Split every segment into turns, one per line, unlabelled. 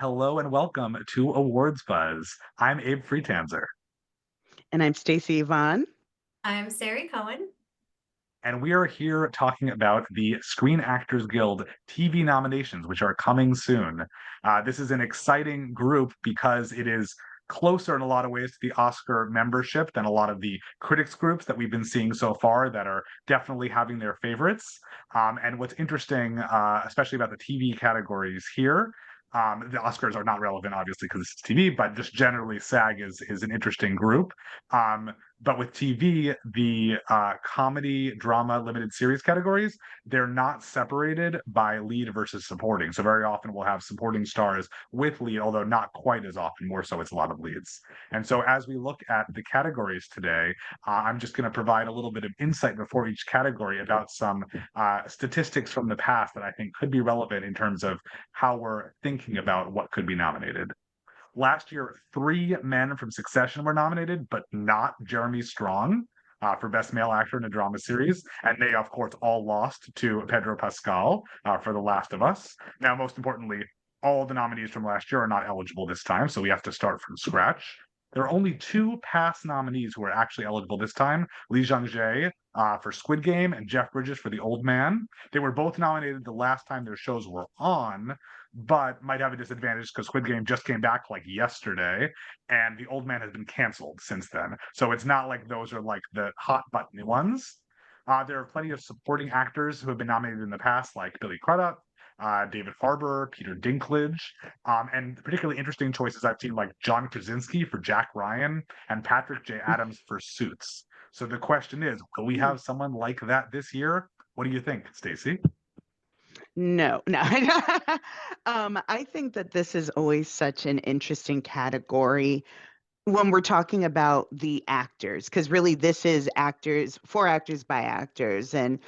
Hello and welcome to Awards Buzz. I'm Abe Friedtanzer,
And I'm Stacey Yvonne.
I'm Sari Cohen.
and we are here talking about the Screen Actors Guild TV nominations, which are coming soon. This is an exciting group because it is closer in a lot of ways to the Oscar membership than a lot of the critics groups that we've been seeing so far that are definitely having their favorites. And what's interesting, especially about the TV categories here, the Oscars are not relevant, obviously, because it's TV, but just generally, SAG is an interesting group. But with TV, the comedy, drama, limited series categories, they're not separated by lead versus supporting. So very often we'll have supporting stars with lead, although not quite as often. More so, it's a lot of leads. And so as we look at the categories today, I'm just going to provide a little bit of insight before each category about some statistics from the past that I think could be relevant in terms of how we're thinking about what could be nominated. Last year, three men from Succession were nominated, but not Jeremy Strong for Best Male Actor in a Drama Series. And they, of course, all lost to Pedro Pascal for The Last of Us. Now, most importantly, all the nominees from last year are not eligible this time, so we have to start from scratch. There are only two past nominees who are actually eligible this time, Lee Jung-jae for Squid Game and Jeff Bridges for The Old Man. They were both nominated the last time their shows were on, but might have a disadvantage because Squid Game just came back like yesterday, and The Old Man has been canceled since then. So it's not like those are like the hot button ones. There are plenty of supporting actors who have been nominated in the past, like Billy Crudup, David Harbour, Peter Dinklage, and particularly interesting choices I've seen like John Krasinski for Jack Ryan and Patrick J. Adams for Suits. So the question is, will we have someone like that this year? What do you think, Stacey?
No, no. I think that this is always such an interesting category when we're talking about the actors, because really this is actors for actors by actors. And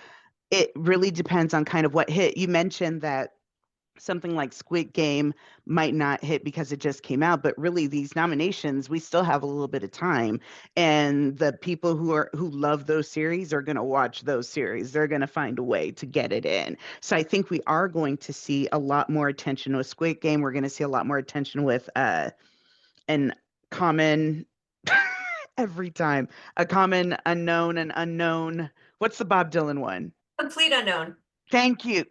it really depends on kind of what hit. You mentioned that something like Squid Game might not hit because it just came out, but really these nominations, we still have a little bit of time. And the people who love those series are going to watch those series. They're going to find a way to get it in. So I think we are going to see a lot more attention with Squid Game. We're going to see a lot more attention with an common every time, a common unknown and unknown. What's the Bob Dylan one?
Complete unknown.
Thank you.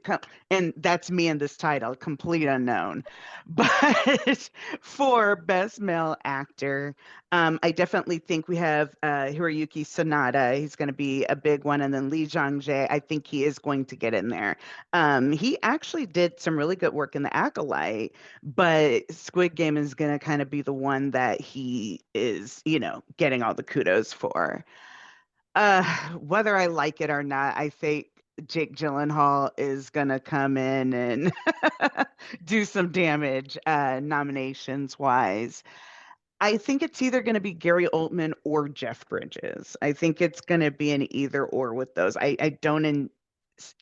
And that's me in this title, complete unknown. But for best male actor, I definitely think we have Hiroyuki Sanada. He's going to be a big one. And then Lee Jong-jae, I think he is going to get in there. He actually did some really good work in The Acolyte, but Squid Game is going to kind of be the one that he is, getting all the kudos for. Whether I like it or not, I think Jake Gyllenhaal is gonna come in and do some damage, nominations wise. I think it's either gonna be Gary Oldman or Jeff Bridges. I think it's gonna be an either or with those. I don't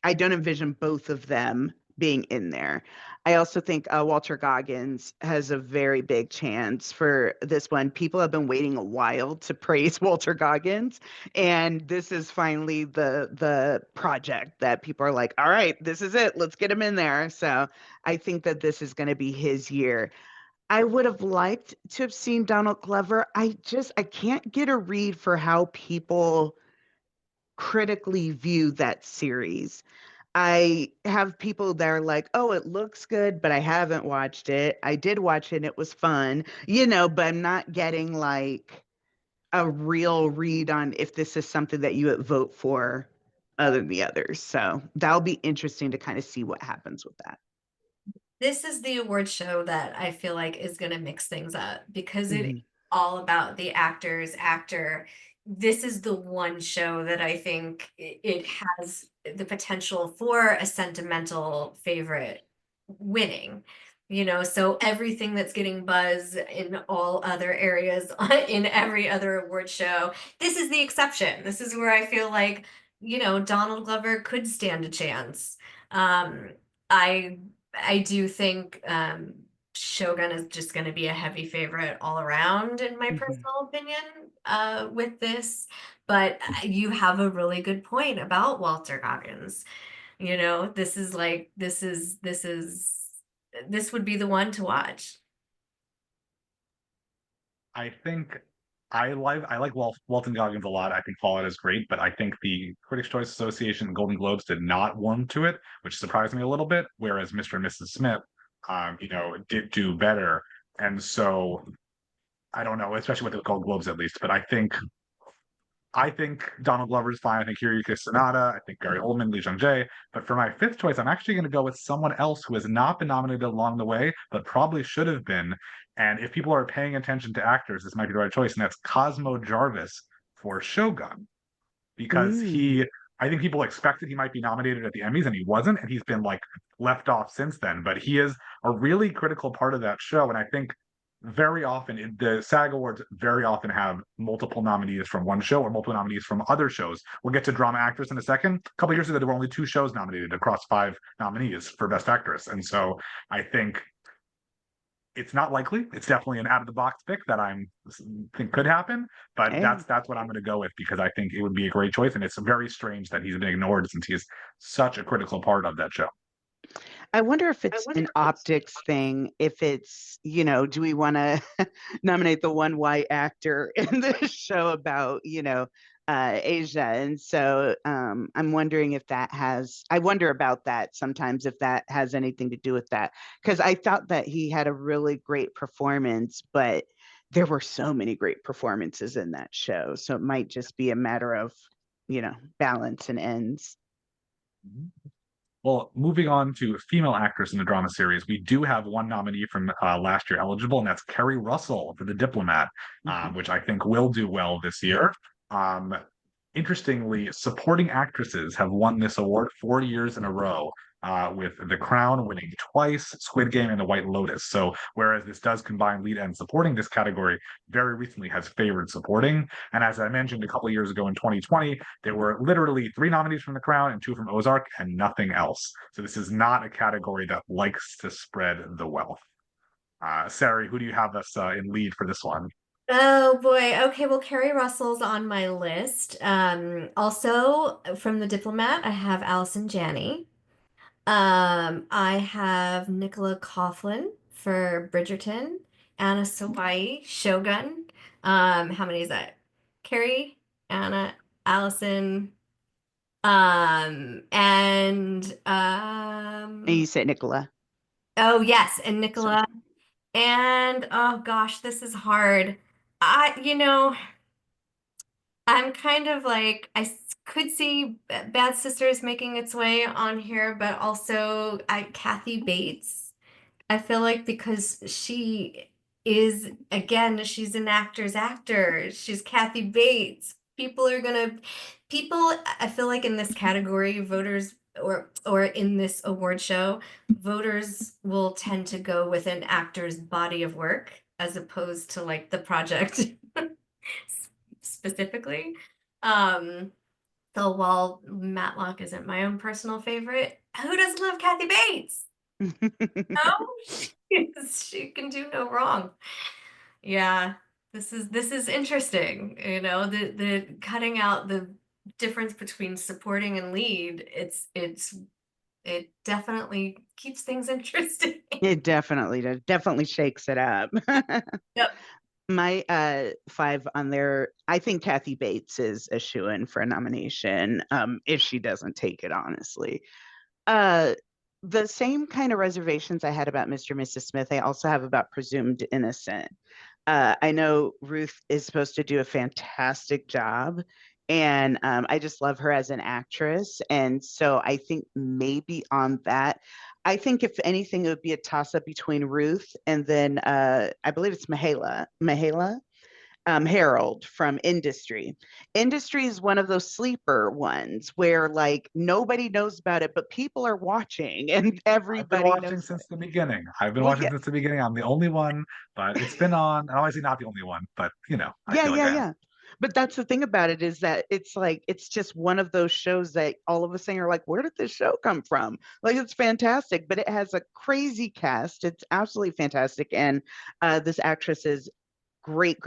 envision both of them being in there. I also think Walter Goggins has a very big chance for this one. People have been waiting a while to praise Walter Goggins, and this is finally the project that people are like, all right, this is it. Let's get him in there. So I think that this is going to be his year. I would have liked to have seen Donald Glover. I can't get a read for how people critically view that series. I have people that are like, oh, it looks good, but I haven't watched it. I did watch it and it was fun, but I'm not getting like a real read on if this is something that you would vote for other than the others. So that'll be interesting to kind of see what happens with that.
This is the award show that I feel like is going to mix things up because it's
Mhm.
all about the actor. This is the one show that I think it has the potential for a sentimental favorite winning. So everything that's getting buzz in all other areas in every other award show, this is the exception. This is where I feel like, Donald Glover could stand a chance. Um, I I do think Shogun is just going to be a heavy favorite all around, in my
Mhm.
personal opinion, with this. But you have a really good point about Walter Goggins. This is this would be the one to watch.
I think I like Walton Goggins a lot. I think Fallout is great, but I think the Critics' Choice Association and Golden Globes did not warm to it, which surprised me a little bit. Whereas Mr. and Mrs. Smith, did do better. And so I don't know, especially with the Golden Globes at least. But I think Donald Glover is fine. I think Hiroyuki Sanada. I think Gary Oldman, Lee Jung-jae. But for my fifth choice, I'm actually going to go with someone else who has not been nominated along the way, but probably should have been. And if people are paying attention to actors, this might be the right choice. And that's Cosmo Jarvis for Shogun. Because I think people expected he might be nominated at the Emmys, and he wasn't. And he's been like left off since then. But he is a really critical part of that show. And I think very often the SAG Awards very often have multiple nominees from one show or multiple nominees from other shows. We'll get to drama actress in a second. A couple years ago, there were only 2 shows nominated across 5 nominees for Best Actress, and so I think it's not likely. It's definitely an out of the box pick that I think could happen, but
Hey.
that's what I'm going to go with because I think it would be a great choice, and it's very strange that he's been ignored since he's such a critical part of that show.
I wonder if it's an optics thing, if it's, do we want to nominate the one white actor in this show about, Asia? And so I'm wondering if I wonder about that sometimes, if that has anything to do with that. Because I thought that he had a really great performance, but there were so many great performances in that show. So it might just be a matter of, balance and ends.
Well, moving on to female actress in the drama series, we do have one nominee from last year eligible, and that's Kerry Russell for The Diplomat, which I think will do well this year. Interestingly, supporting actresses have won this award 4 years in a row, with The Crown winning twice, Squid Game, and The White Lotus. So, whereas this does combine lead and supporting, this category very recently has favored supporting. And as I mentioned a couple of years ago in 2020, there were literally 3 nominees from The Crown and 2 from Ozark, and nothing else. So this is not a category that likes to spread the wealth. Sari, who do you have us in lead for this one?
Oh boy. Okay, well, Kerry Russell's on my list. Also from The Diplomat, I have Allison Janney. I have Nicola Coughlan for Bridgerton, Anna Sawai, Shogun. How many is that? Carrie, Anna, Allison, and
And you said Nicola.
oh yes, and Nicola. And oh gosh, this is hard. I'm kind of like could see Bad Sisters making its way on here, but also Kathy Bates. I feel like because she is, again, she's an actor's actor. She's Kathy Bates. I feel like in this category, voters or in this award show, voters will tend to go with an actor's body of work as opposed to like the project specifically. So while Matlock isn't my own personal favorite, who doesn't love Kathy Bates? No, she can do no wrong. Yeah, this is interesting. The cutting out the difference between supporting and lead. It definitely keeps things interesting.
It definitely does. Definitely shakes it up.
Yep.
My 5 on there, I think Kathy Bates is a shoo-in for a nomination, if she doesn't take it, honestly. The same kind of reservations I had about Mr. and Mrs. Smith, I also have about Presumed Innocent. I know Ruth is supposed to do a fantastic job, and I just love her as an actress. And so I think maybe on that, I think if anything, it would be a toss-up between Ruth and then I believe it's Mahala Harold from Industry. Industry is one of those sleeper ones where like nobody knows about it, but people are watching and
I've been
everybody
watching
knows
since the beginning. I've been
Well,
watching
yeah,
since the beginning. I'm the only one, but it's been on. I'm obviously not the only one, but I feel like I am.
yeah. But that's the thing about it is that it's like it's just one of those shows that all of us saying are like, where did this show come from? Like it's fantastic, but it has a crazy cast. It's absolutely fantastic, and this actress is great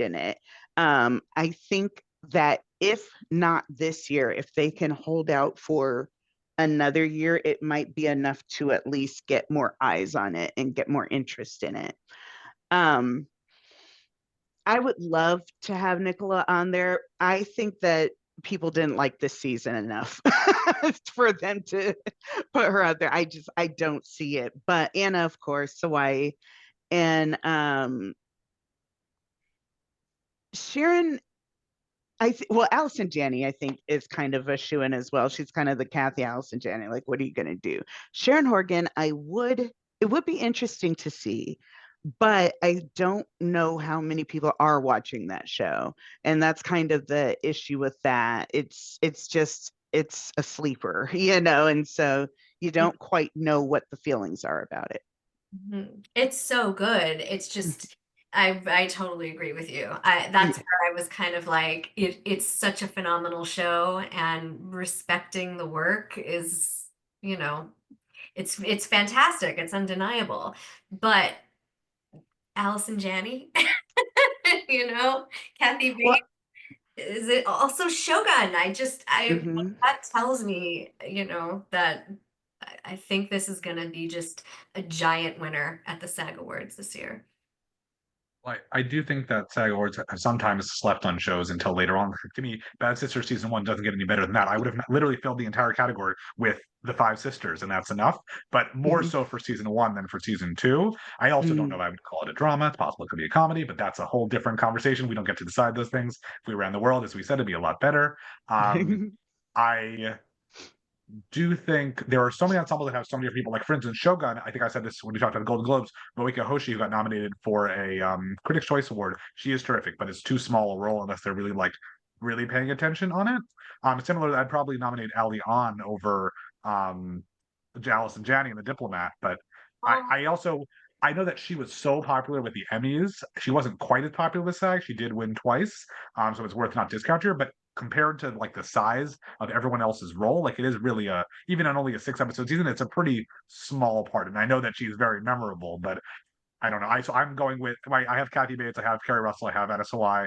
in it. I think that if not this year, if they can hold out for another year, it might be enough to at least get more eyes on it and get more interest in it. Um, I would love to have Nicola on there. I think that people didn't like this season enough for them to put her out there. I don't see it. But Anna, of course, Hawaii, and Sharon. Well, Allison Janney, I think, is kind of a shoo-in as well. She's kind of the Kathy Allison Janney. Like, what are you gonna do? Sharon Horgan, it would be interesting to see, but I don't know how many people are watching that show. And that's kind of the issue with that. It's a sleeper, and so you don't quite know what the feelings are about it.
It's so good. It's just I totally agree with you. That's where I was kind of like it's such a phenomenal show, and respecting the work is, it's fantastic. It's undeniable. But Allison Janney, Kathy Bates,
Well,
is it also Shogun? That tells me, that I think this is going to be just a giant winner at the SAG Awards this year.
I do think that SAG Awards have sometimes slept on shows until later on. To me, Bad Sisters season 1 doesn't get any better than that. I would have literally filled the entire category with the 5 sisters, and that's enough. But more so for season 1 than for season 2. I also don't know if I would call it a drama. It's possible it could be a comedy, but that's a whole different conversation. We don't get to decide those things. If we ran the world, as we said, it'd be a lot better. I do think there are so many ensembles that have so many different people. Like, for instance, Shogun, I think I said this when we talked about the Golden Globes, Moeka Hoshi, who got nominated for a Critics' Choice Award. She is terrific, but it's too small a role unless they're really paying attention on it. Similarly, I'd probably nominate Ali An over Allison Janney in The Diplomat, but I know that she was so popular with the Emmys. She wasn't quite as popular with SAG. She did win twice, so it's worth not discounting her. But compared to the size of everyone else's role, it is really even on only a 6-episode season, it's a pretty small part. And I know that she's very memorable, but I don't know. So I'm going with I have Kathy Bates, I have Kerry Russell, I have Anna Sawai,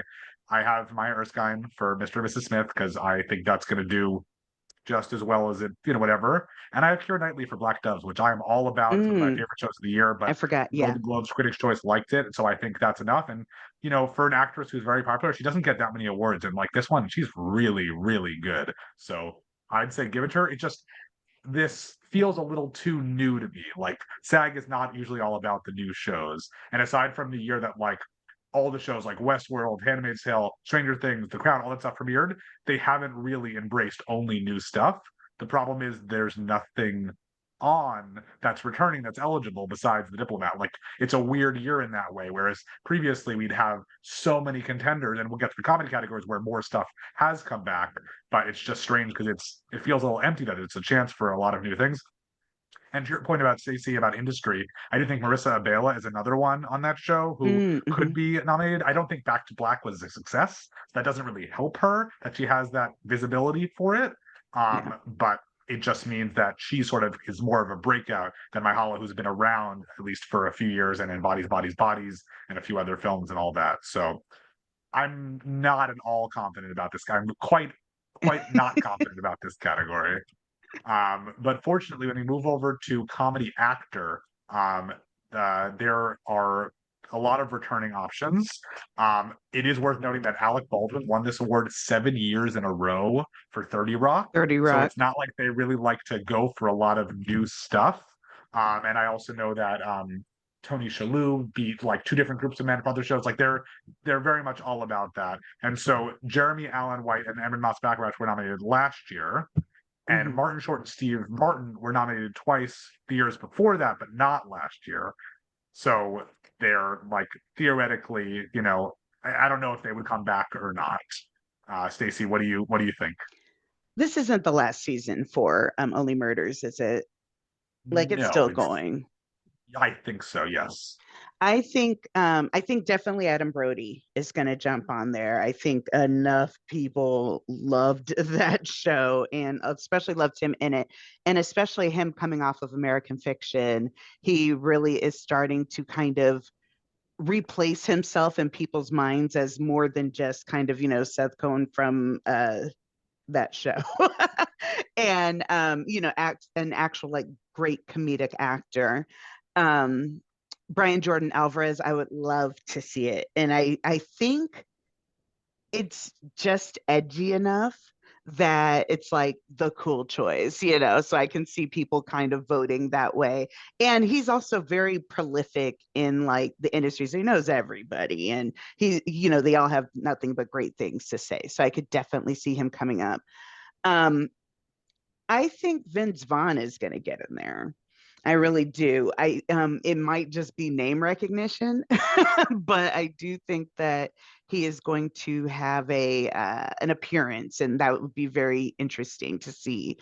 I have Maya Erskine for Mr. and Mrs. Smith, because I think that's going to do just as well as it, whatever. And I have Keira Knightley for Black Doves, which I am all about. It's one of my favorite shows of the year, but
I forgot. Yeah.
Golden Globes Critics' Choice liked it, so I think that's enough. And for an actress who's very popular, she doesn't get that many awards, and this one, she's really, really good. So I'd say give it to her. This feels a little too new to me. SAG is not usually all about the new shows, and aside from the year that all the shows like Westworld, Handmaid's Tale, Stranger Things, The Crown, all that stuff premiered, they haven't really embraced only new stuff. The problem is there's nothing on that's returning that's eligible besides The Diplomat. It's a weird year in that way, whereas previously we'd have so many contenders, and we'll get to the comedy categories where more stuff has come back, but it's just strange because it feels a little empty that it's a chance for a lot of new things. And to your point about Stacey, about industry, I do think Marissa Abela is another one on that show who could be nominated. I don't think Back to Black was a success. That doesn't really help her that she has that visibility for it. But it just means that she sort of is more of a breakout than Myha'la, who's been around at least for a few years and in Bodies, Bodies, Bodies, and a few other films and all that. So I'm not at all confident about this guy. I'm quite not confident about this category. But fortunately, when we move over to comedy actor, there are a lot of returning options. It is worth noting that Alec Baldwin won this award 7 years in a row for 30 Rock.
30 Rock.
So it's not like they really like to go for a lot of new stuff. And I also know that Tony Shalhoub beat 2 different groups of men from other shows. They're very much all about that. And so Jeremy Allen White and Emin Mas-Baccarat were nominated last year. And Martin Short and Steve Martin were nominated twice the years before that, but not last year. So they're theoretically, I don't know if they would come back or not. Stacey, what do you think?
This isn't the last season for Only Murders, is it? It's still going.
I think so, yes.
I think definitely Adam Brody is going to jump on there. I think enough people loved that show and especially loved him in it. And especially him coming off of American Fiction. He really is starting to kind of replace himself in people's minds as more than just kind of, Seth Cohen from that show. and an actual like great comedic actor. Brian Jordan Alvarez, I would love to see it. And I think it's just edgy enough that it's like the cool choice, so I can see people kind of voting that way. And he's also very prolific in like the industry, so he knows everybody, and they all have nothing but great things to say, so I could definitely see him coming up. I think Vince Vaughn is going to get in there. I really do. It might just be name recognition, but I do think that he is going to have an appearance, and that would be very interesting to see.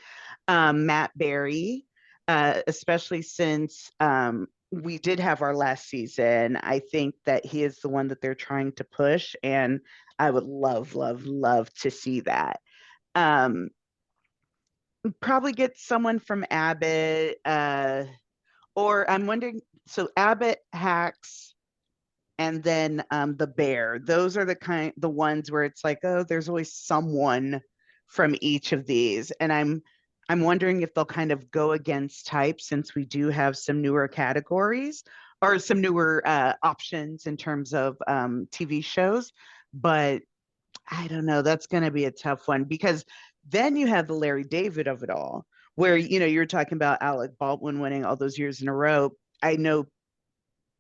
Matt Berry, especially since we did have our last season, I think that he is the one that they're trying to push, and I would love, love, love to see that. Probably get someone from Abbott, or I'm wondering, so Abbott, Hacks, and then the Bear. Those are the ones where it's like, oh, there's always someone from each of these, and I'm wondering if they'll kind of go against type, since we do have some newer categories or some newer options in terms of TV shows, but I don't know. That's going to be a tough one, because then you have the Larry David of it all, where you're talking about Alec Baldwin winning all those years in a row. I know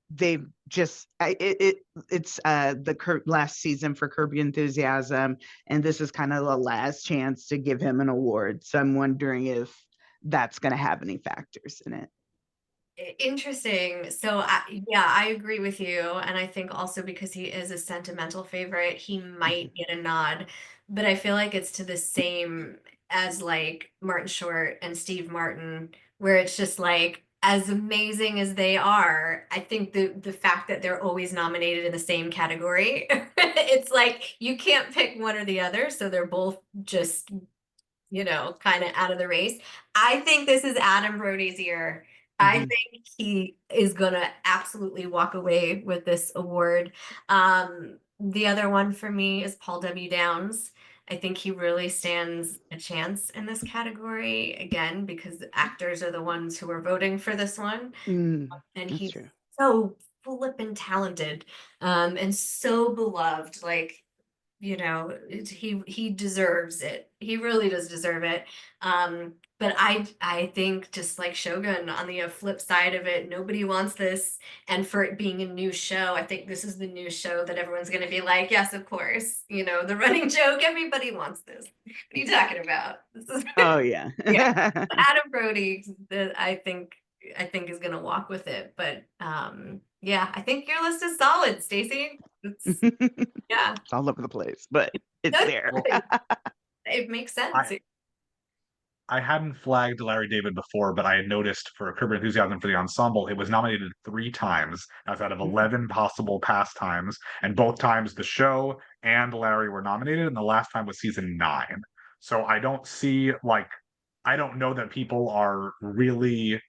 they've just it's the last season for Curb Your Enthusiasm, and this is kind of the last chance to give him an award. So I'm wondering if that's going to have any factors in it.
Interesting. So yeah, I agree with you. And I think also because he is a sentimental favorite, he might get a nod. But I feel like it's to the same as like Martin Short and Steve Martin, where it's just like, as amazing as they are, I think the fact that they're always nominated in the same category, it's like you can't pick one or the other. So they're both just, kind of out of the race. I think this is Adam Brody's year. I think he is gonna absolutely walk away with this award. The other one for me is Paul W. Downs. I think he really stands a chance in this category, again, because actors are the ones who are voting for this one. And he's
true.
so flippin' talented, and so beloved. Like, he deserves it. He really does deserve it. But I think, just like Shogun, on the flip side of it, nobody wants this. And for it being a new show, I think this is the new show that everyone's going to be like, yes, of course. The running joke, everybody wants this. What are you talking about? This is
Oh yeah.
yeah. Adam Brody, I think is going to walk with it. But yeah, I think your list is solid, Stacey. Yeah.
It's all over the place, but it's there.
It makes sense.
I hadn't flagged Larry David before, but I had noticed for Curb Your Enthusiasm for the ensemble, it was nominated 3 times. That's out of 11 possible pastimes, and both times the show and Larry were nominated, and the last time was season 9. So I don't know that people are really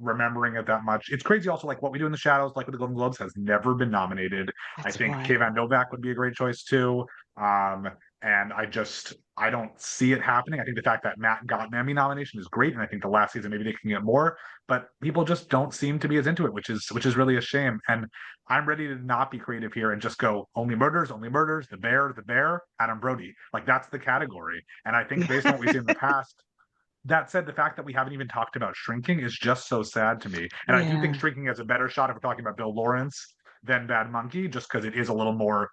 remembering it that much. It's crazy also, like What We Do in the Shadows, like with the Golden Globes, has never been nominated. I think Kayvan Novak would be a great choice too. And I don't see it happening. I think the fact that Matt got an Emmy nomination is great, and I think the last season maybe they can get more, but people just don't seem to be as into it, which is really a shame. And I'm ready to not be creative here and just go only murders, the bear, Adam Brody. Like, that's the category. And I think based on what we've seen in the past, that said, the fact that we haven't even talked about Shrinking is just so sad to me. And I do think Shrinking has a better shot if we're talking about Bill Lawrence than Bad Monkey, just because it is a little more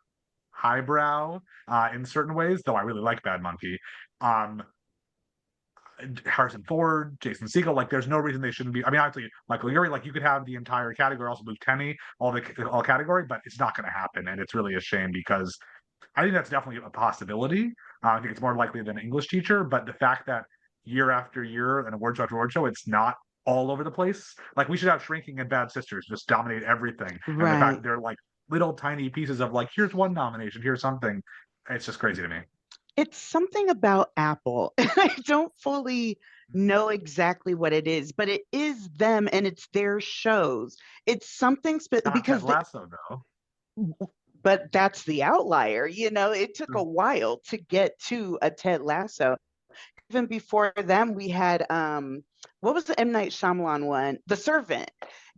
highbrow in certain ways, though I really like Bad Monkey. Harrison Ford, Jason Segel, like there's no reason they shouldn't be. I mean, obviously, Michael Urie, like you could have the entire category, also Luke Tenney, all category, but it's not going to happen, and it's really a shame because I think that's definitely a possibility. I think it's more likely than an English teacher, but the fact that year after year and award show after award show, it's not all over the place. Like, we should have Shrinking and Bad Sisters just dominate everything. And the fact that they're like little tiny pieces of like, here's one nomination, here's something. It's just crazy to me.
It's something about Apple. I don't fully know exactly what it is, but it is them and it's their shows. It's something because
Ted Lasso, though.
But that's the outlier. It took a while to get to a Ted Lasso. even before them, we had what was the M. Night Shyamalan one? The Servant.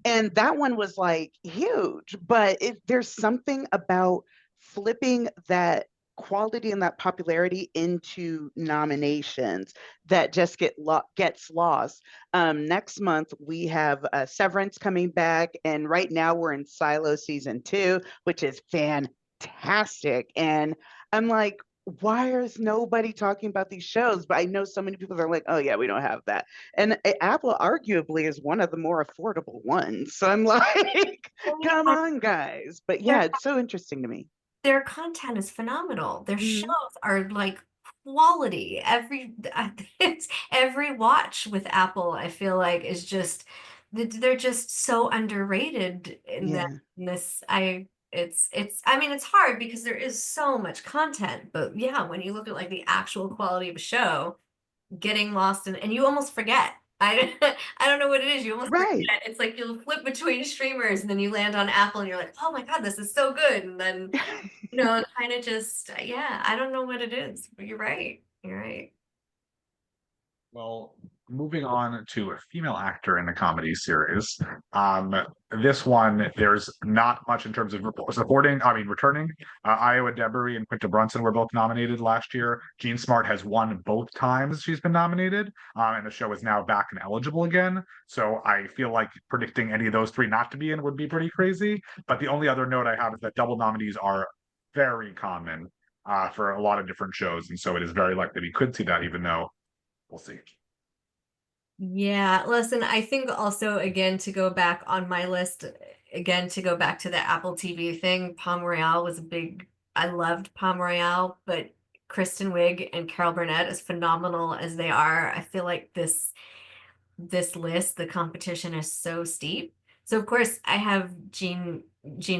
And that one was like huge, but there's something about flipping that quality and that popularity into nominations that just gets lost. Next month we have Severance coming back, and right now we're in Silo season 2, which is fantastic. And I'm like, why is nobody talking about these shows? But I know so many people are like, oh yeah, we don't have that. And Apple arguably is one of the more affordable ones. So I'm like, come on, guys. But yeah, it's so interesting to me.
Their content is phenomenal. Their shows
Mhm.
are like quality. Every watch with Apple, I feel like, is just they're just so underrated in that
Yeah.
in this. I mean, it's hard because there is so much content, but yeah, when you look at like the actual quality of a show, getting lost in, and you almost forget. I don't know what it is. You almost
Right.
forget. It's like you'll flip between streamers and then you land on Apple and you're like, oh my God, this is so good. And then, kind of just, yeah, I don't know what it is, but you're right. You're right.
Well, moving on to a female actor in a comedy series. Um, this one, there's not much in terms of returning. Iowa Debris and Quinta Brunson were both nominated last year. Jean Smart has won both times she's been nominated, and the show is now back and eligible again. So I feel like predicting any of those three not to be in would be pretty crazy. But the only other note I have is that double nominees are very common for a lot of different shows, and so it is very likely we could see that, even though we'll see.
Yeah, listen, I think also, again, to go back on my list, again, to go back to the Apple TV thing, Palm Royale was I loved Palm Royale, but Kristen Wiig and Carol Burnett, as phenomenal as they are, I feel like this list, the competition is so steep. So of course I have Jean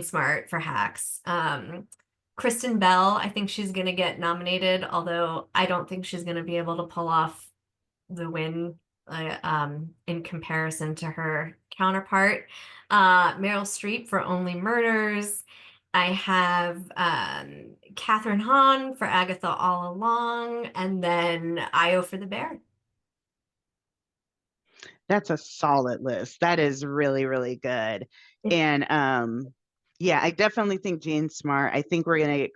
Smart for Hacks. Kristen Bell, I think she's gonna get nominated, although I don't think she's gonna be able to pull off the win in comparison to her counterpart. Meryl Streep for Only Murders. I have Catherine Hahn for Agatha All Along, and then Io for The Bear.
That's a solid list. That is really, really good. And yeah, I definitely think Jean Smart. I think we're gonna get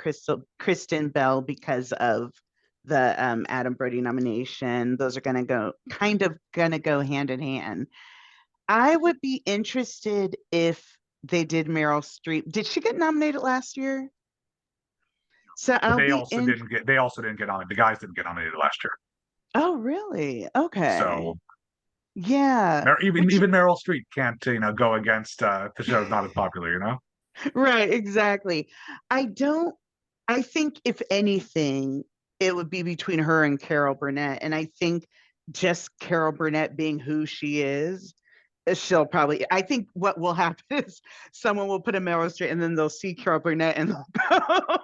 Kristen Bell because of the Adam Brody nomination. Those are gonna go hand in hand. I would be interested if they did Meryl Streep. Did she get nominated last year? So I'll
They
be
also
in.
didn't get. They also didn't get nominated. The guys didn't get nominated last year.
Oh, really? Okay.
So
Yeah.
even
Which
even Meryl Streep can't go against the show's not as popular.
right, exactly. I don't I think if anything, it would be between her and Carol Burnett. And I think just Carol Burnett being who she is, she'll probably, I think what will happen is someone will put a Meryl Streep and then they'll see Carol Burnett and they'll go,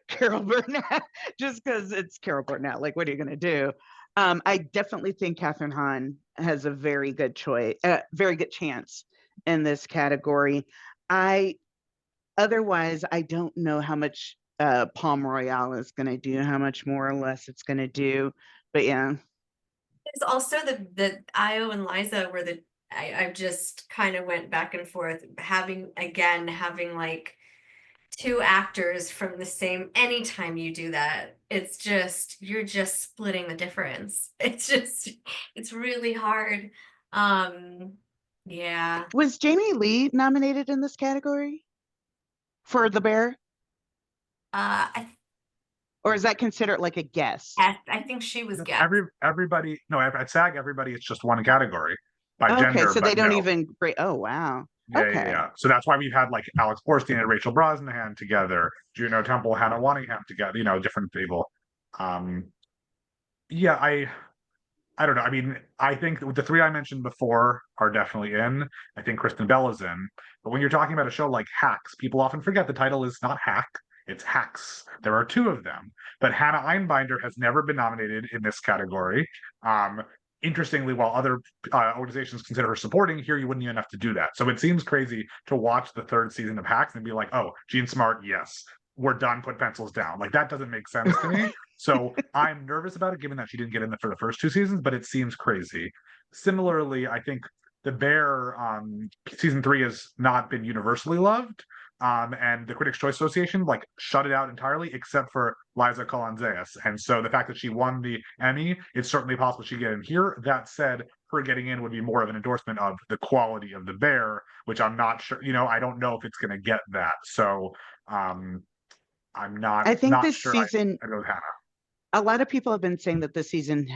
Carol Burnett, just because it's Carol Burnett. Like, what are you going to do? I definitely think Catherine Hahn has a very good very good chance in this category. I Otherwise, I don't know how much Palm Royale is going to do, how much more or less it's going to do. But yeah.
There's also the Io and Liza where I just kind of went back and forth, having like two actors from the same. Anytime you do that, you're just splitting the difference. It's really hard. Yeah.
Was Jamie Lee nominated in this category for The Bear?
I
Or is that considered like a guest?
I think she was guest.
Everybody, no, at SAG, everybody, it's just one category by
Okay,
gender,
so
but
they don't
no.
even break. Oh, wow. Okay.
Yeah. So that's why we've had like Alex Borstein and Rachel Brosnahan together, Juno Temple, Hannah Waddingham together, different people. Um, yeah, I don't know. I mean, I think the three I mentioned before are definitely in. I think Kristen Bell is in. But when you're talking about a show like Hacks, people often forget the title is not Hack, it's Hacks. There are two of them. But Hannah Einbinder has never been nominated in this category. Interestingly, while other organizations consider her supporting, here you wouldn't even have to do that. So it seems crazy to watch the third season of Hacks and be like, oh, Jean Smart, yes. we're done, put pencils down. Like, that doesn't make sense to me. So I'm nervous about it, given that she didn't get in for the first 2 seasons, but it seems crazy. Similarly, I think The Bear season 3 has not been universally loved. And the Critics' Choice Association like shut it out entirely, except for Liza Colonzas. And so the fact that she won the Emmy, it's certainly possible she get in here. That said, her getting in would be more of an endorsement of the quality of The Bear, which I'm not sure. I don't know if it's going to get that. So I'm
I think
not
this
sure.
season,
I go with Hannah.
a lot of people have been saying that this season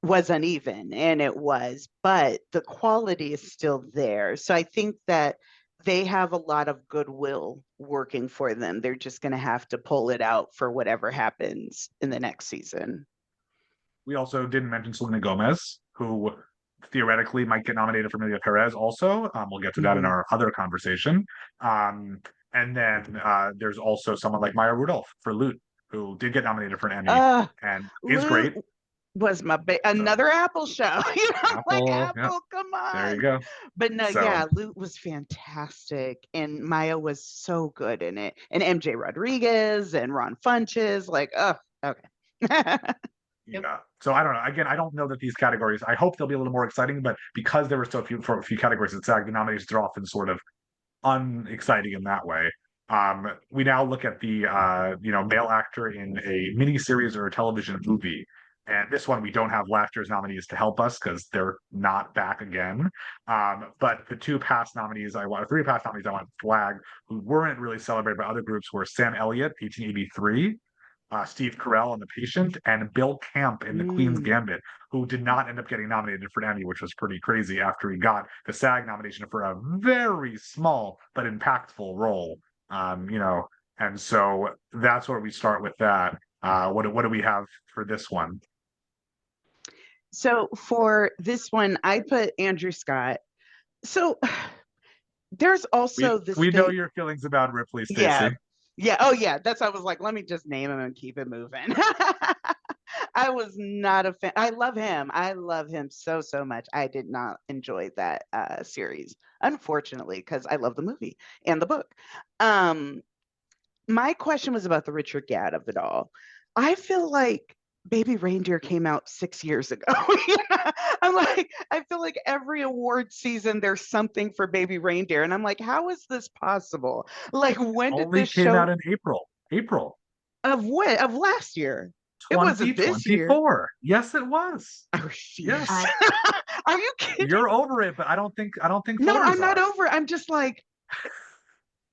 was uneven, and it was, but the quality is still there. So I think that they have a lot of goodwill working for them. They're just going to have to pull it out for whatever happens in the next season.
We also didn't mention Selena Gomez, who theoretically might get nominated for Emilia Perez also. We'll get to that in our other conversation. And then there's also someone like Maya Rudolph for Loot, who did get nominated for an Emmy and is great.
Was another Apple show.
Apple,
Apple, come on.
There you go.
But no, Loot was fantastic, and Maya was so good in it, and MJ Rodriguez and Ron Funches, okay.
Yeah. So I don't know. Again, I don't know that these categories, I hope they'll be a little more exciting, but because there were so few for a few categories at SAG, the nominations are often sort of unexciting in that way. We now look at the male actor in a miniseries or a television movie. And this one, we don't have last year's nominees to help us because they're not back again. But the three past nominees I want to flag, who weren't really celebrated by other groups, were Sam Elliott, 1883, Steve Carell in The Patient, and Bill Camp in The Queen's Gambit, who did not end up getting nominated for an Emmy, which was pretty crazy after he got the SAG nomination for a very small but impactful role. And so that's where we start with that. What do we have for this one?
So for this one, I put Andrew Scott. So there's also
we know your feelings about Ripley, Stacey.
Yeah. Oh, yeah. That's why I was like, let me just name him and keep it moving. I was not a fan. I love him. I love him so much. I did not enjoy that series, unfortunately, because I love the movie and the book. My question was about the Richard Gadd of it all. I feel like Baby Reindeer came out 6 years ago. I feel like every award season there's something for Baby Reindeer, and I'm like, how is this possible? Like, when did this
came out in April
of what? Of last year? It wasn't this year.
Yes, it was.
I refuse.
Yes.
Are you kidding?
You're over it, but I don't think.
No, I'm not over it. I'm just like,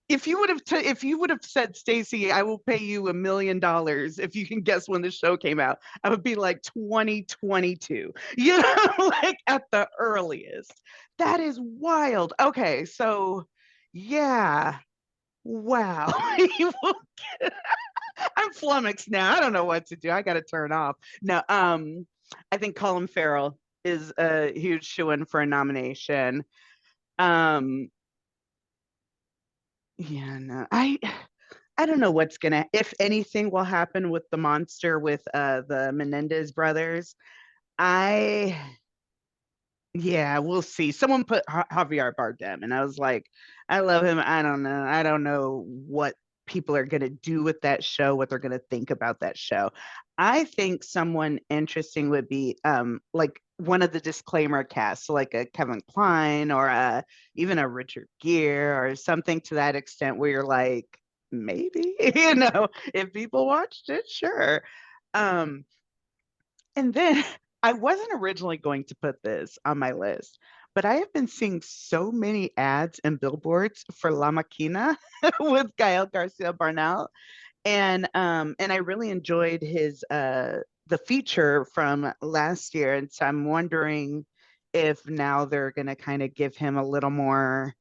if you would have said, Stacey, I will pay you $1 million if you can guess when the show came out, I would be like 2022, like at the earliest. That is wild. Okay, so yeah, wow. I'm flummoxed now. I don't know what to do. I got to turn off. No, I think Colin Farrell is a huge shoo-in for a nomination. Yeah, no, I don't know if anything will happen with the monster with the Menendez brothers. We'll see. Someone put Javier Bardem, and I was like, I love him. I don't know. I don't know what people are going to do with that show, what they're going to think about that show. I think someone interesting would be like one of the disclaimer casts, so like a Kevin Kline or even a Richard Gere or something to that extent, where you're like, maybe, if people watched it, sure. And then I wasn't originally going to put this on my list, but I have been seeing so many ads and billboards for La Maquina with Gael Garcia Bernal. And I really enjoyed his the feature from last year. And so I'm wondering if now they're going to kind of give him a little more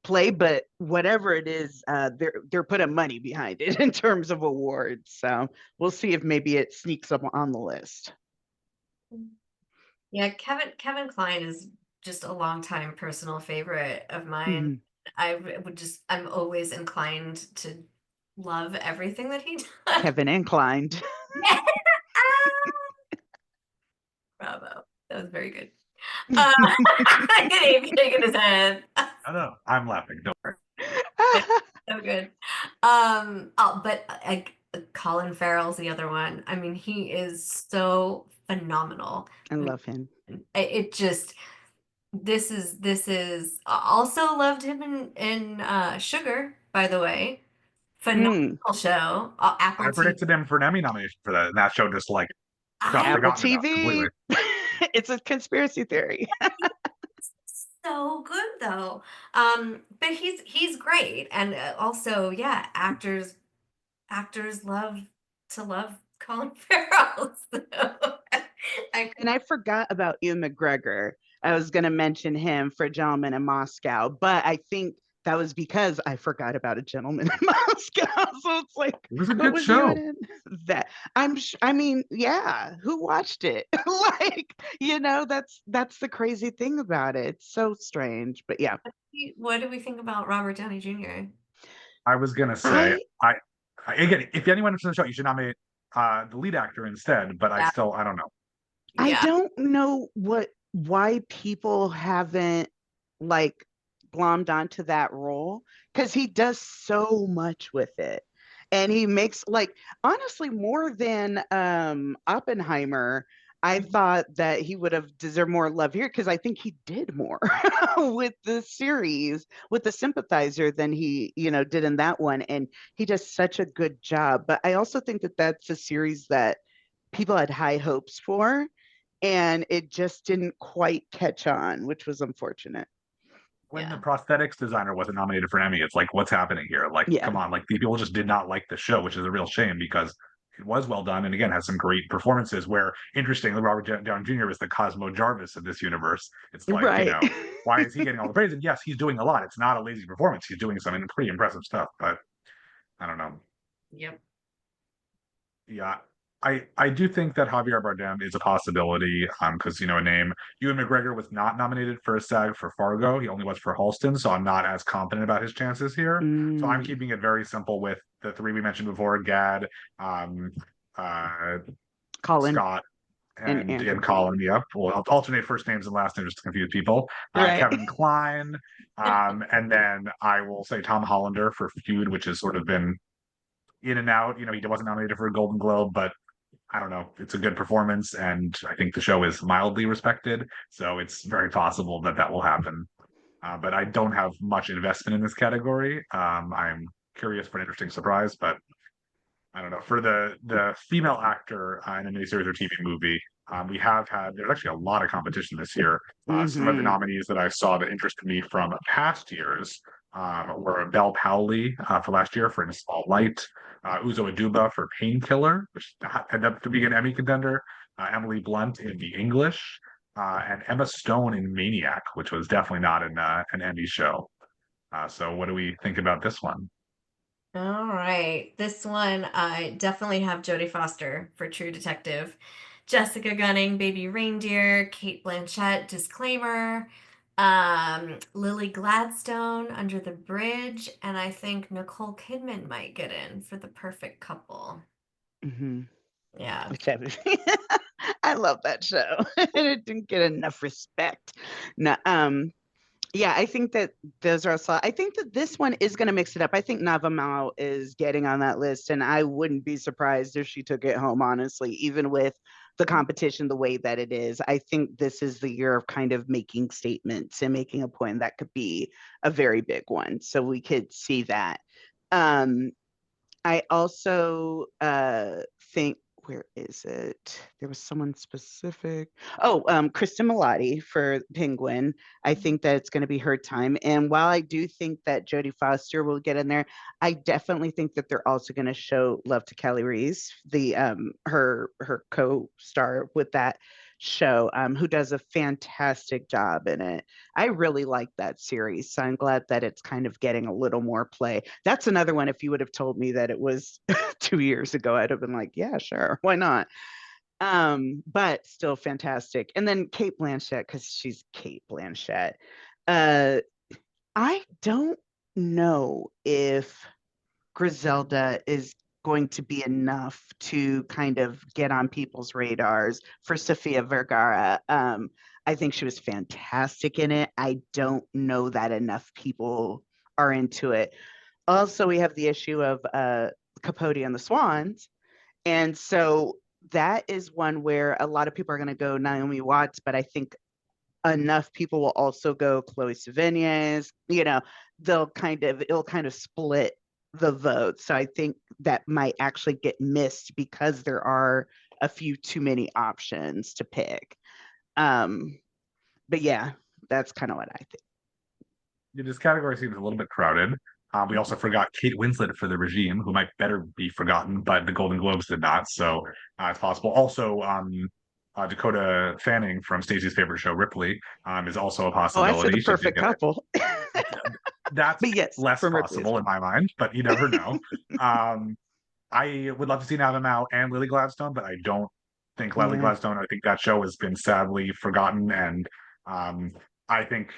play, but whatever it is, they're putting money behind it in terms of awards. So we'll see if maybe it sneaks up on the list.
Yeah, Kevin Kline is just a longtime personal favorite of mine. I'm always inclined to love everything that he does.
Kevin inclined.
Bravo. That was very good. Abe shaking his head.
I know. I'm laughing. Don't worry.
So good. But Colin Farrell's the other one. I mean, he is so phenomenal.
I love him.
It just this is also loved him in Sugar, by the way. Phenomenal
Mm,
show. Apple
I
TV.
predicted him for an Emmy nomination for that, and that show just like got
I
Apple
forgotten about
TV.
completely.
It's a conspiracy theory.
so good though. But he's great, and also, yeah, actors love Colin Farrell. So I
And I forgot about Ewan McGregor. I was going to mention him for Gentleman in Moscow, but I think that was because I forgot about A Gentleman in Moscow. So it's like,
It was a
what
good
was Ewan
show.
in? That I mean, yeah, who watched it? Like, that's the crazy thing about it. It's so strange, but yeah.
what do we think about Robert Downey Jr.?
I was gonna say,
I
again, if anyone interested in the show, you should nominate the lead actor instead. But
Yeah,
I don't know.
I
yeah.
don't know why people haven't like glommed onto that role because he does so much with it. And he makes like honestly more than Oppenheimer. I thought that he would have deserved more love here because I think he did more with the series, with the sympathizer than he, did in that one. And he does such a good job. But I also think that that's a series that people had high hopes for and it just didn't quite catch on, which was unfortunate.
When the
Yeah.
prosthetics designer wasn't nominated for an Emmy, it's like, what's happening here? Like,
Yeah,
come on, like the people just did not like the show, which is a real shame because it was well done and again has some great performances. Where interestingly, Robert Downey Jr. is the Cosmo Jarvis of this universe. It's like,
right.
why is he getting all the praise? And yes, he's doing a lot. It's not a lazy performance. He's doing some pretty impressive stuff, but I don't know.
Yep.
Yeah, I do think that Javier Bardem is a possibility. Because a name Ewan McGregor was not nominated for a SAG for Fargo. He only was for Halston, so I'm not as confident about his chances here. So I'm
Mm,
keeping it very simple with the three we mentioned before: Gad, um, uh,
Colin
Scott,
and
and
Andrew.
Colin. Yep, we'll alternate first names and last names just to confuse people.
Right.
Kevin Kline, and then I will say Tom Hollander for Feud, which has sort of been in and out. He wasn't nominated for a Golden Globe, but I don't know. It's a good performance, and I think the show is mildly respected. So it's very possible that that will happen. But I don't have much investment in this category. I'm curious for an interesting surprise, but I don't know. For the female actor in a miniseries or TV movie, we have had there's actually a lot of competition this year. Some of the
Mm-hmm.
nominees that I saw that interested me from past years were Belle Powley for last year for In a Small Light, Uzo Aduba for Painkiller, which ended up to be an Emmy contender, Emily Blunt in The English, and Emma Stone in Maniac, which was definitely not an Emmy show. So what do we think about this one?
All right. This one, I definitely have Jodie Foster for True Detective, Jessica Gunning, Baby Reindeer, Kate Blanchett, Disclaimer, Lily Gladstone, Under the Bridge, and I think Nicole Kidman might get in for The Perfect Couple.
Mm-hmm.
Yeah.
I love that show. It didn't get enough respect. No, yeah, I think that those are also. I think that this one is going to mix it up. I think Navamao is getting on that list, and I wouldn't be surprised if she took it home. Honestly, even with the competition the way that it is, I think this is the year of kind of making statements and making a point that could be a very big one. So we could see that. Um, I also think where is it? There was someone specific. Oh, Kristen Milotti for Penguin. I think that it's going to be her time. And while I do think that Jodie Foster will get in there, I definitely think that they're also going to show love to Kelly Reese, the her co-star with that show, who does a fantastic job in it. I really like that series. So I'm glad that it's kind of getting a little more play. That's another one. If you would have told me that it was 2 years ago, I'd have been like, yeah, sure. Why not? But still fantastic. And then Kate Blanchett, because she's Kate Blanchett. Uh, I don't know if Griselda is going to be enough to kind of get on people's radars for Sofia Vergara. I think she was fantastic in it. I don't know that enough people are into it. also we have the issue of Capote and the Swans. And so that is one where a lot of people are going to go Naomi Watts, but I think enough people will also go Chloe Sevigny's. It'll kind of split the vote. So I think that might actually get missed because there are a few too many options to pick. But yeah, that's kind of what I think.
This category seems a little bit crowded. We also forgot Kate Winslet for The Regime, who might better be forgotten, but the Golden Globes did not, so it's possible. Also, Dakota Fanning from Stacey's favorite show, Ripley, is also a
Oh, I said the
possibility. She did
perfect
get it.
couple.
That's
But yes,
less
from Ripley as
possible
well.
in my mind, but you never know. I would love to see Nava Mao and Lily Gladstone, but I don't think Lily
Yeah.
Gladstone. I think that show has been sadly forgotten, and I think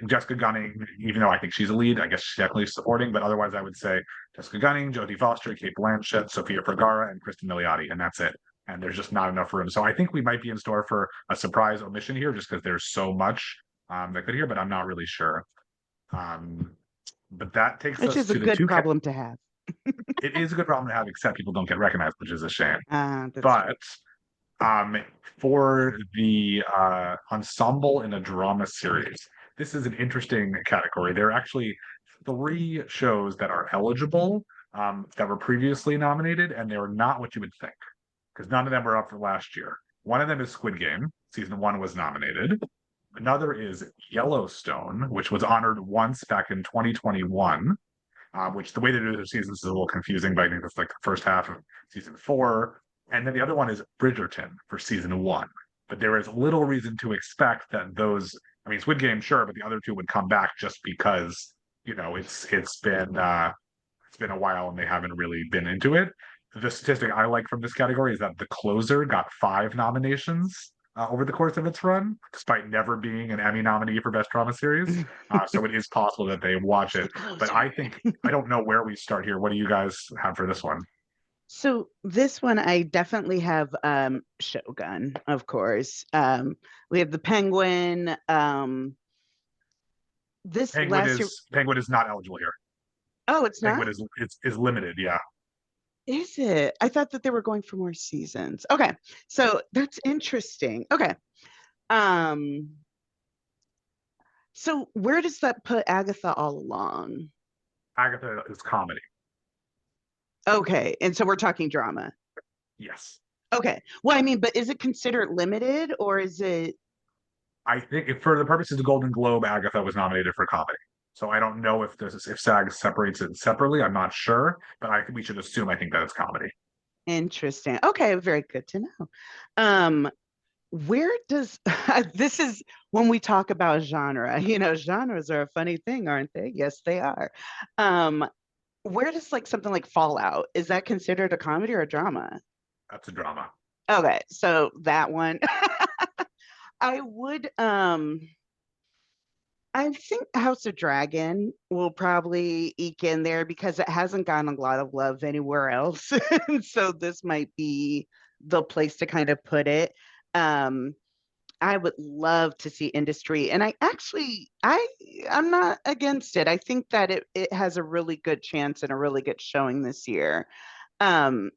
Jessica Gunning, even though I think she's a lead, I guess she's definitely supporting. But otherwise, I would say Jessica Gunning, Jodie Foster, Kate Blanchett, Sofia Vergara, and Kristen Milioti, and that's it. And there's just not enough room. So I think we might be in store for a surprise omission here, just because there's so much that could hear, but I'm not really sure. But that takes
Which
us
is a
to the
good
two.
problem to have.
It is a good problem to have, except people don't get recognized, which is a shame.
That's true.
But for the ensemble in a drama series, this is an interesting category. There are actually 3 shows that are eligible that were previously nominated, and they were not what you would think, because none of them were up for last year. One of them is Squid Game. Season 1 was nominated. Another is Yellowstone, which was honored once back in 2021. Which the way they do their seasons is a little confusing, but I think that's like the first half of season 4. And then the other one is Bridgerton for season 1. But there is little reason to expect that those, I mean, Squid Game, sure, but the other 2 would come back just because, it's been a while and they haven't really been into it. The statistic I like from this category is that The Closer got 5 nominations over the course of its run, despite never being an Emmy nominee for Best Drama Series. So it is possible that they watch it. But I don't know where we start here. What do you guys have for this one?
So this one, I definitely have Shogun, of course. We have the Penguin. This
Penguin
last year,
is Penguin is not eligible here.
oh, it's not?
Penguin is limited. Yeah,
Is it? I thought that they were going for more seasons. Okay, so that's interesting. Okay. Um, so where does that put Agatha all along?
Agatha is comedy.
Okay, and so we're talking drama.
Yes,
Okay. Well, I mean, but is it considered limited or is it?
I think for the purposes of Golden Globe, Agatha was nominated for comedy. So I don't know if SAG separates it separately. I'm not sure, but I think we should assume I think that it's comedy.
Interesting. Okay, very good to know. Where does this is when we talk about genre, genres are a funny thing, aren't they? Yes, they are. Um, where does like something like Fallout, is that considered a comedy or a drama?
That's a drama.
Okay, so that one I would I think House of Dragon will probably eke in there because it hasn't gotten a lot of love anywhere else. And so this might be the place to kind of put it. Um, I would love to see industry. And I'm not against it. I think that it has a really good chance and a really good showing this year. Um,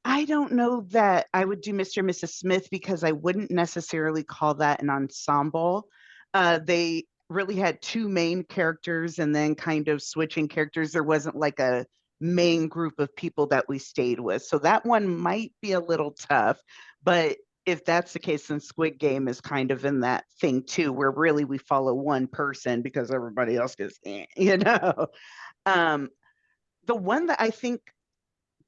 I don't know that I would do Mr. and Mrs. Smith because I wouldn't necessarily call that an ensemble. They really had 2 main characters and then kind of switching characters. There wasn't like a main group of people that we stayed with. So that one might be a little tough. But if that's the case, then Squid Game is kind of in that thing too, where really we follow one person because. Um, the one that I think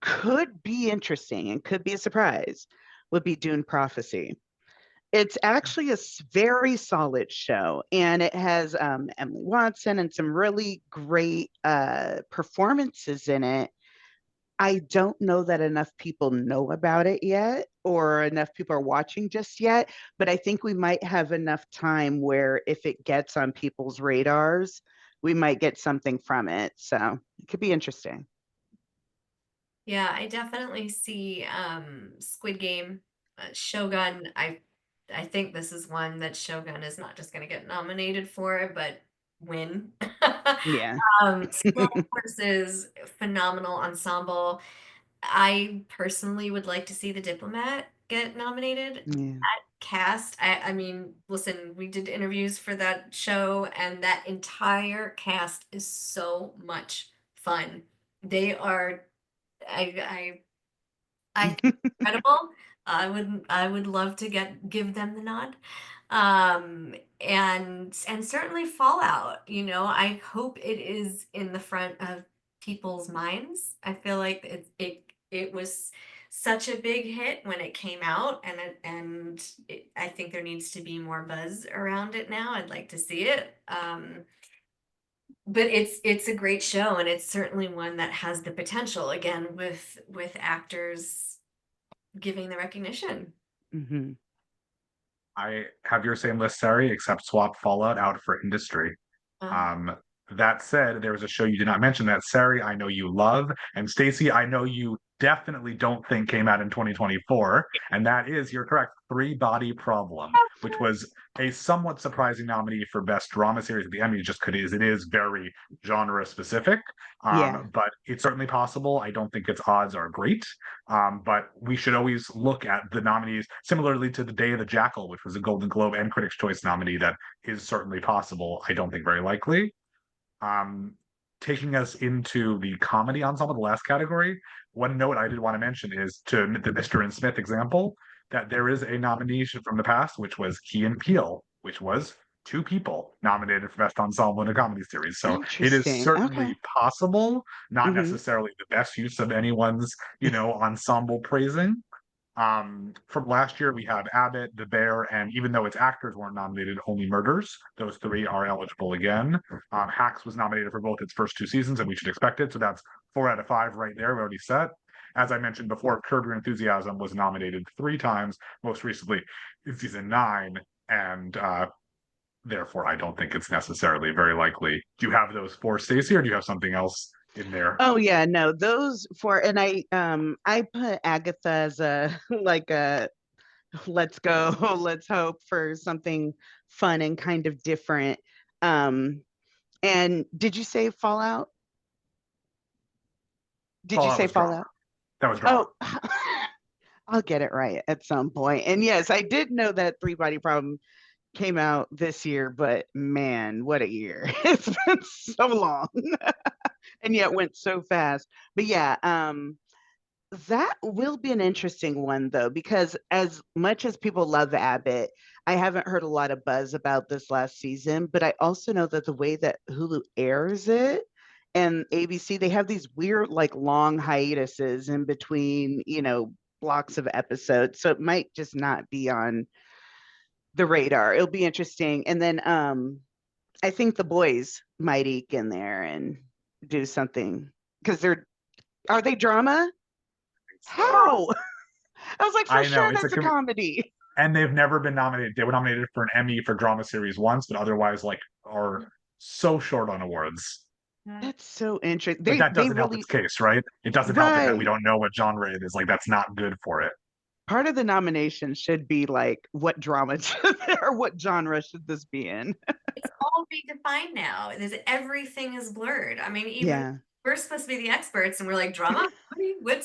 could be interesting and could be a surprise would be Dune Prophecy. It's actually a very solid show, and it has Emily Watson and some really great performances in it. I don't know that enough people know about it yet, or enough people are watching just yet, but I think we might have enough time where if it gets on people's radars, we might get something from it. So it could be interesting.
Yeah, I definitely see Squid Game, Shogun. I think this is one that Shogun is not just going to get nominated for, but win.
Yeah.
Small Horses, phenomenal ensemble. I personally would like to see The Diplomat get nominated.
Yeah.
Cast, I mean, listen, we did interviews for that show, and that entire cast is so much fun. They are, I think incredible. I would love to give them the nod. And certainly Fallout, I hope it is in the front of people's minds. I feel like it was such a big hit when it came out, and I think there needs to be more buzz around it now. I'd like to see it. But it's a great show, and it's certainly one that has the potential, again, with actors giving the recognition.
Hmm.
I have your same list, Sari, except swap Fallout out for industry.
Um,
Um, that said, there was a show you did not mention that Sari, I know you love, and Stacey, I know you definitely don't think came out in 2024, and that is, you're correct, Three Body Problem, which was a somewhat surprising nominee for Best Drama Series at the Emmys, just because it is very genre specific.
Yeah.
But it's certainly possible. I don't think its odds are great. But we should always look at the nominees similarly to The Day of the Jackal, which was a Golden Globe and Critics' Choice nominee that is certainly possible. I don't think very likely. Um, Taking us into the comedy ensemble, the last category, one note I did want to mention is to the Mr. and Smith example, that there is a nomination from the past, which was Key and Peele, which was two people nominated for Best Ensemble in a Comedy Series. So it is
Interesting. Okay.
certainly possible, not
Hmm.
necessarily the best use of anyone's, ensemble praising. From last year, we have Abbott, The Bear, and even though its actors weren't nominated, Only Murders. Those three are eligible again. Hacks was nominated for both its first two seasons, and we should expect it. So that's 4 out of 5 right there. We already set. As I mentioned before, Curb Your Enthusiasm was nominated 3 times, most recently in season 9, and therefore I don't think it's necessarily very likely. Do you have those 4, Stacey, or do you have something else in there?
Oh yeah, no, those four, and I put Agatha as a like a let's go, let's hope for something fun and kind of different. Um, and did you say Fallout? Did you
Fallout
say
was drama.
Fallout?
That was drama.
Oh, I'll get it right at some point. And yes, I did know that Three Body Problem came out this year, but man, what a year. It's been so long and yet went so fast. But yeah, that will be an interesting one though, because as much as people love Abbott, I haven't heard a lot of buzz about this last season, but I also know that the way that Hulu airs it and ABC, they have these weird, like long hiatuses in between, blocks of episodes. So it might just not be on the radar. It'll be interesting. And then I think the boys might eke in there and do something because are they drama?
So
How? I was like, for
I know
sure,
it's
that's a comedy.
and they've never been nominated. They were nominated for an Emmy for drama series once, but otherwise, like, are so short on awards.
That's so interesting.
But that
They
doesn't help its
really
case, right? It doesn't help it that we
right.
don't know what genre it is. Like, that's not good for it.
Part of the nomination should be like, what drama or what genre should this be in?
it's all redefined now. Everything is blurred. I mean, even
Yeah,
we're supposed to be the experts, and we're like, drama? What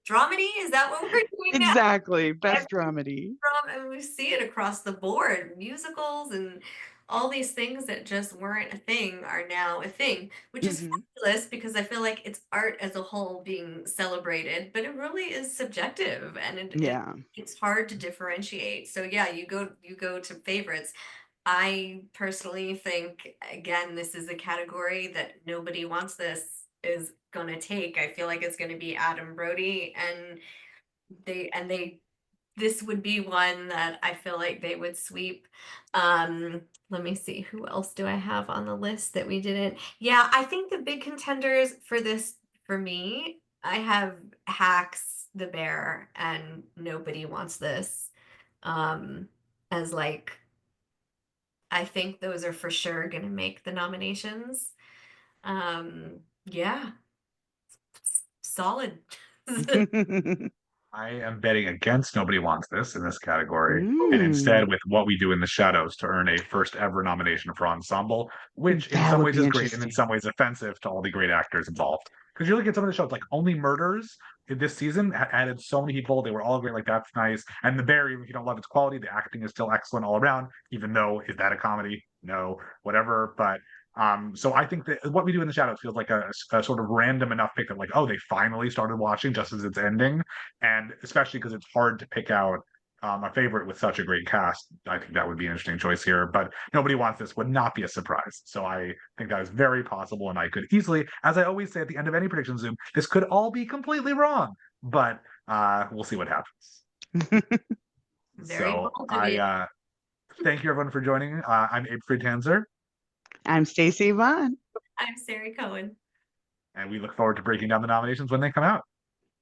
dramedy? Is that what we're doing now?
exactly. Best
Every
dramedy.
and we see it across the board. Musicals and all these things that just weren't a thing are now a thing, which is
Hmm.
fabulous because I feel like it's art as a whole being celebrated, but it really is subjective, and
Yeah.
it's hard to differentiate. So yeah, you go to favorites. I personally think, again, this is a category that nobody wants this is gonna take. I feel like it's gonna be Adam Brody, and they this would be one that I feel like they would sweep. Let me see, who else do I have on the list that we didn't? Yeah, I think the big contenders for this, for me, I have Hacks, The Bear, and Nobody Wants This. Um, as like, I think those are for sure gonna make the nominations. Yeah, solid.
I am betting against Nobody Wants This in this category, and
Mm,
instead with What We Do in the Shadows to earn a first ever nomination for ensemble, which in
that
some
would
ways
be
is great and in
interesting.
some ways offensive to all the great actors involved. Because you look at some of the shows, like Only Murders in this season added so many people. They were all great. Like, that's nice. And The Bear, even if you don't love its quality, the acting is still excellent all around, even though, is that a comedy? No, whatever. But so I think that What We Do in the Shadows feels like a sort of random enough pick that, like, oh, they finally started watching just as it's ending, and especially because it's hard to pick out a favorite with such a great cast. I think that would be an interesting choice here. But Nobody Wants This would not be a surprise. So I think that is very possible, and I could easily, as I always say at the end of any prediction Zoom, this could all be completely wrong. But we'll see what happens.
Very
So
bold of you.
I thank you everyone for joining. I'm Abe Friedtanzer,
I'm Stacey Yvonne.
I'm Sari Cohen.
and we look forward to breaking down the nominations when they come out.